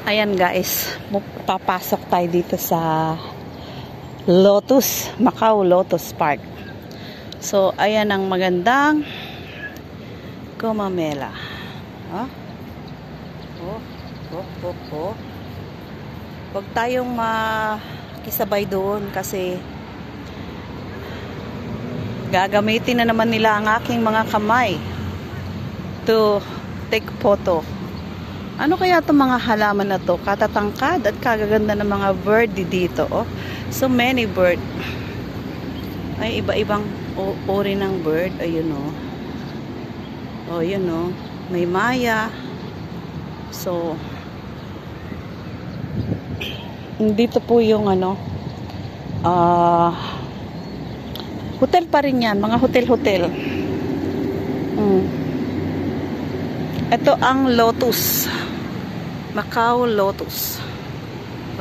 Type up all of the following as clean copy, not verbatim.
Ayan guys, papasok tayo dito sa Lotus, Macau Lotus Park. So, ayan ang magandang Gumamela. Huh? Huwag tayong makisabay doon kasi gagamitin na naman nila ang aking mga kamay to take photo. Ano kaya itong mga halaman na to? Katatangkad at kagaganda ng mga bird dito. Oh. So many bird. Ay, iba-ibang uri ng bird. Ayun oh. Oh, yun oh. May maya. So, dito po yung ano, hotel pa rin yan. Mga hotel-hotel. Ito ang Lotus. Macau Lotus.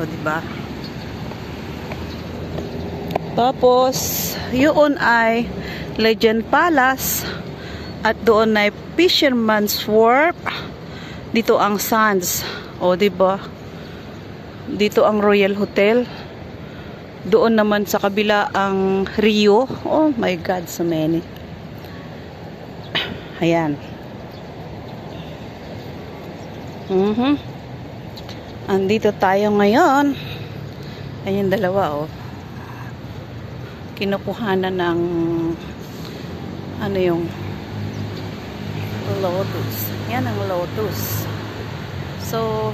O, diba? Tapos, yun ay Legend Palace. At doon ay Fisherman's Wharf. Dito ang Sands. O, diba? Dito ang Royal Hotel. Doon naman sa kabila ang Rio. Oh my God, so many. Ayan. Andito tayo ngayon. Ayan, dalawa oh. Kinukuhanan ng ano yung Lotus. Yan ang Lotus. So,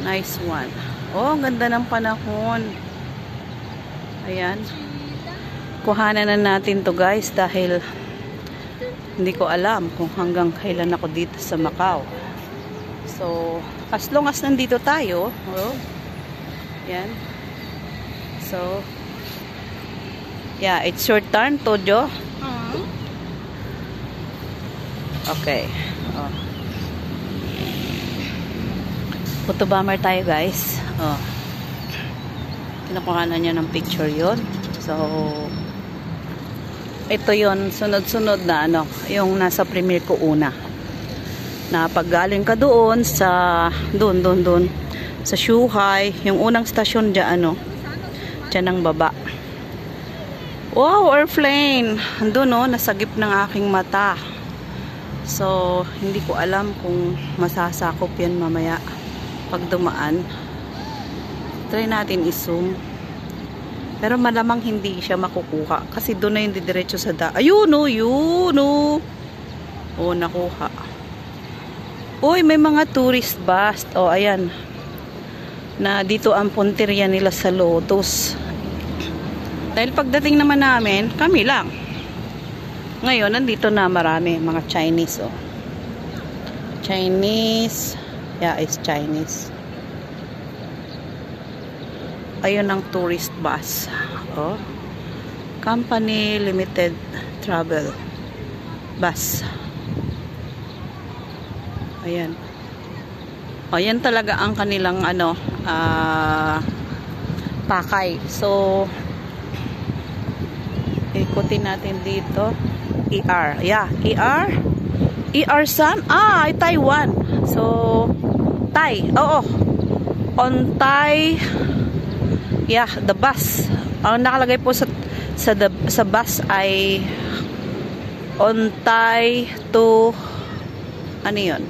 nice one. Oh, ang ganda ng panahon. Ayan. Kuhanan na natin to guys dahil hindi ko alam kung hanggang kailan ako dito sa Macau. So, as long as nandito tayo, oh, yan. So, yeah, it's your turn, Tojo. Okay. Oh. Photo bomber tayo, guys. Oh. Kinukuha na niya ng picture yon. So, ito yon sunod-sunod na ano, yung nasa premiere ko una. Na paggaling ka doon sa doon sa Zhuhai, yung unang stasyon diyan ano, diyan ang baba. Wow, airplane. Andun no, nasagip ng aking mata. So, hindi ko alam kung masasakop yan mamaya pag dumaan. Try natin i-zoom. Pero malamang hindi siya makukuha kasi doon na yung didiretso sa ayun o, yun o. Oh, nakuha. Uy, may mga tourist bus. Oh, ayan. Na dito ang punteriya nila sa Lotus. Dahil pagdating naman namin, kami lang. Ngayon, nandito na marami. Mga Chinese, oh. Chinese. Yeah, it's Chinese. Ayun ang tourist bus. Oh. Company Limited Travel Bus. Ayan. O, yan talaga ang kanilang ano, pakay. So, ikutin natin dito. ER. Yeah, ER. ER San? Ah, Taiwan. So, Thai. Oo. On Thai. Yeah, the bus. Ang nakalagay po sa bus ay on Thai to ano yun?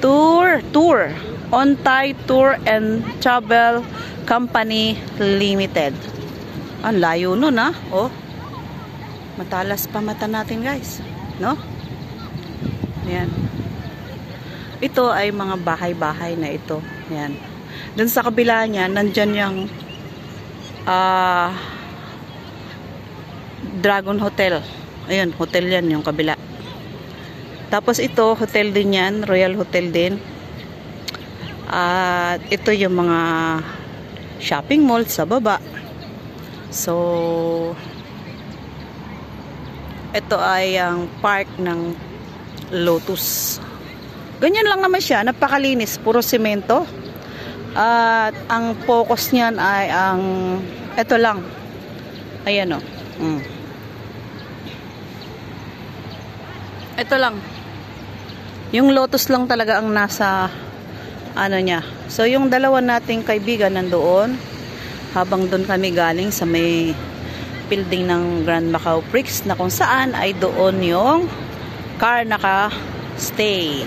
Tour. On Thai Tour and Travel Company Limited. Ang layo nun ah. Oh. Matalas pa mata natin guys. No? Ayan. Ito ay mga bahay-bahay na ito. Ayan. Dun sa kabila niya, nandyan yung Dragon Hotel. Ayan, hotel yan yung kabila. Tapos ito, hotel din yan. Royal Hotel din. At ito yung mga shopping mall sa baba. So, ito ay ang park ng Lotus. Ganyan lang naman siya. Napakalinis. Puro semento. At ang focus niyan ay ang ito lang. Ayan o. Oh. Ito lang. Yung lotus lang talaga ang nasa ano niya. So yung dalawa nating kaibigan nandoon, habang doon kami galing sa may building ng Grand Macau Prix, na kung saan ay doon yung car naka-stay.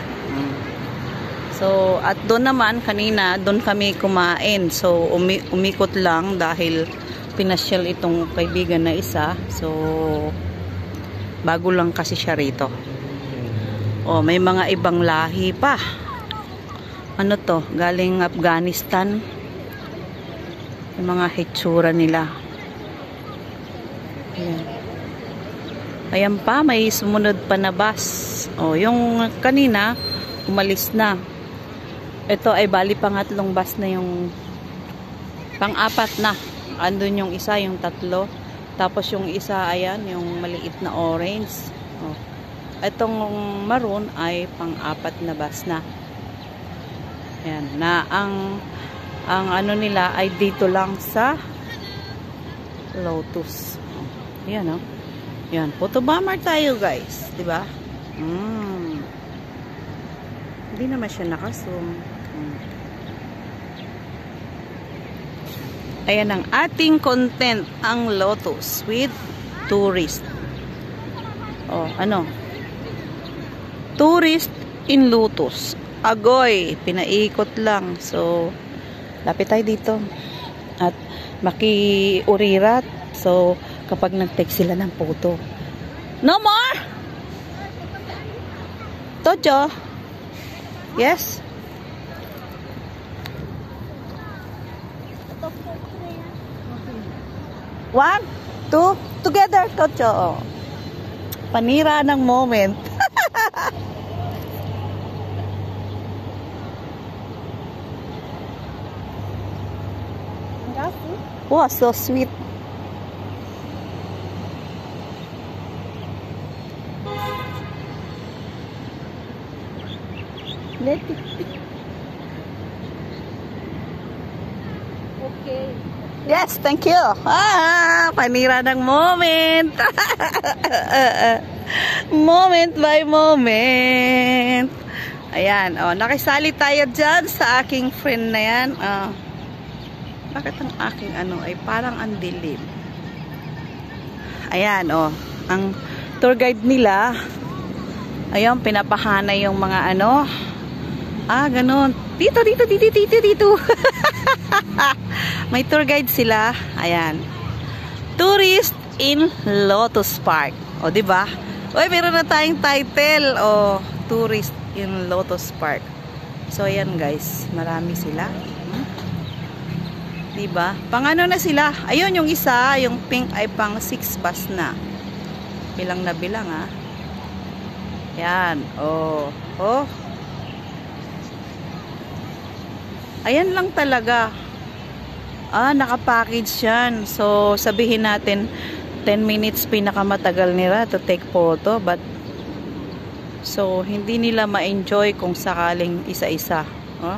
So at doon naman kanina, doon kami kumain. So umikot lang dahil pinasyal itong kaibigan na isa. So bago lang kasi siya rito. Oh, may mga ibang lahi pa. Ano to? Galing Afghanistan. Yung mga hitsura nila. Ayan. Ayan pa, may sumunod pa na bus. Oh, yung kanina, umalis na. Ito ay bali pangatlong bus na yung pang-apat na. Andun yung isa, yung tatlo. Tapos yung isa, ayan, yung maliit na orange. Oh. Itong maroon ay pang-apat na bus na. Ayan, na ang ano nila ay dito lang sa Lotus. Ayan, oh. Ayan, photo bomber tayo, guys, 'di ba? Hindi naman siya naka-zoom. Ayan ang ating content, ang Lotus with tourist. Oh, ano? Tourist in Lotus. Agoy, pinaikot lang. So, lapit tayo dito. At makiurirat. So, kapag nag-take sila ng photo. No more! Tojo? Yes? One, two, together, Tojo. Panira ng moment. Wow, so sweet. Let it be. Okay. Yes, thank you. Panira ng moment. Moment by moment. Ayan, oh, nakisali tayo dyan sa aking friend na yan. Bakit ang aking ano ay parang ang dilim? Ayan, oh, ang tour guide nila. Ayun, pinapahanay yung mga ano. Ganun. Dito. May tour guide sila. Ayan. Tourist in Lotus Park. O, diba? Uy, meron na tayong title. O, Tourist in Lotus Park. So, ayan guys. Marami sila. Diba? Pang ano na sila? Ayun, yung isa, yung pink ay pang 6 bus na. Bilang na bilang, ha? Yan. Oh. Oh. Ayan lang talaga. Naka-package yan. So, sabihin natin, 10 minutes pinakamatagal nila to take photo. But, so, hindi nila ma-enjoy kung sakaling isa-isa. Oh?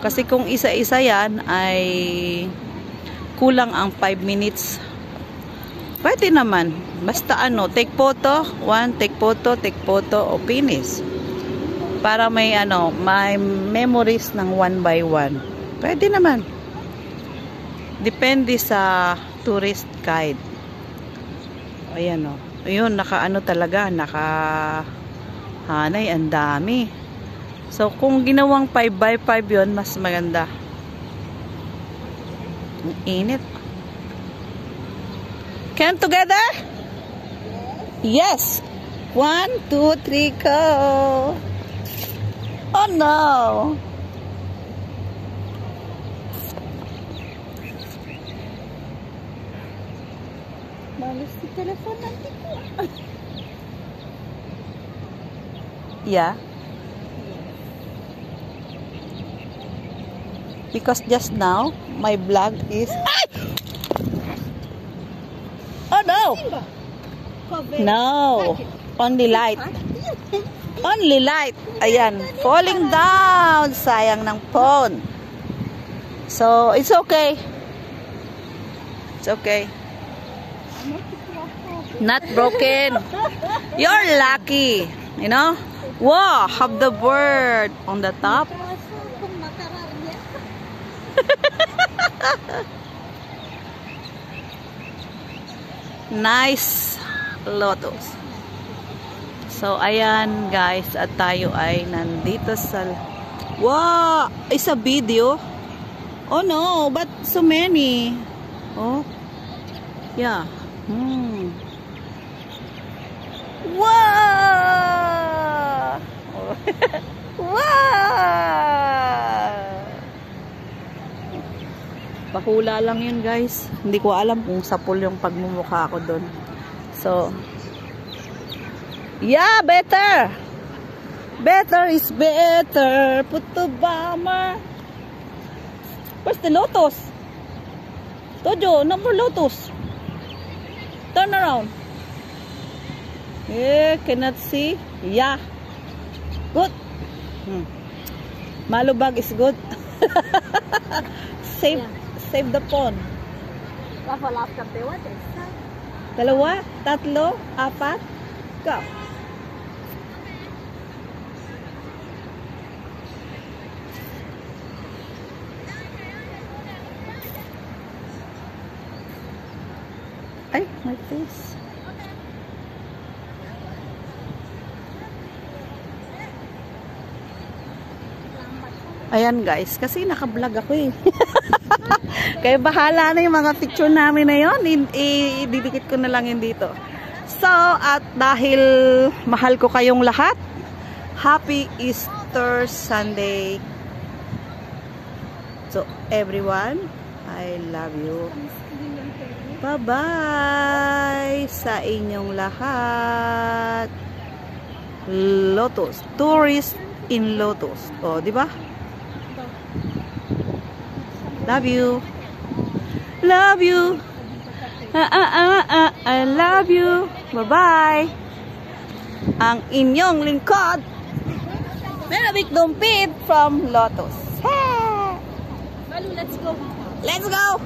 Kasi kung isa-isa yan, ay kulang ang 5 minutes. Pwede naman. Basta ano, take photo, take photo, o finish. Para may ano, may memories ng 1 by 1. Pwede naman. Depende sa tourist guide. Ayan o. Ayun, naka-ano talaga, naka-hanay, ang dami. So, kung ginawang 5 by 5 yun, mas maganda. Ang init. Come together? Yes. 1, 2, 3, go. Oh no. Malas si telepon nanti ko. Yeah. Because just now, my vlog is... Ay! Oh no! No! Only light. Only light. Ayan. Falling down. Sayang ng phone. So, it's okay. It's okay. Not broken. You're lucky. You know? Wow, have the bird on the top. Nice lotus. So, ayan guys, at tayo ay nandito sa... Wow! Is a video? Oh no, but so many. Oh. Yeah. Wow! Wow! Bahula lang yun guys. Hindi ko alam kung sapul yung pagmumukha ko doon. So, yeah, better. Better is better. Put the bomber. Where's the lotus? Tojo, no more lotus. Turn around. Yeah, cannot see. Yeah. Good. Malubag is good. Save the phone. Dalawa, tatlo, apat. Go. Ay, my face. Ayan guys, kasi naka-vlog ako eh. Kaya bahala na yung mga picture namin na yun. Ididikit ko na lang yun dito. So, at dahil mahal ko kayong lahat, Happy Easter Sunday. So, everyone, I love you. Bye-bye sa inyong lahat. Lotus. Tourist in Lotus. O, di ba? Love you. Love you. I love you. Bye-bye. Ang inyong lingkod, Merabik Dumpit from Lotus. Hey! Let's go. Let's go.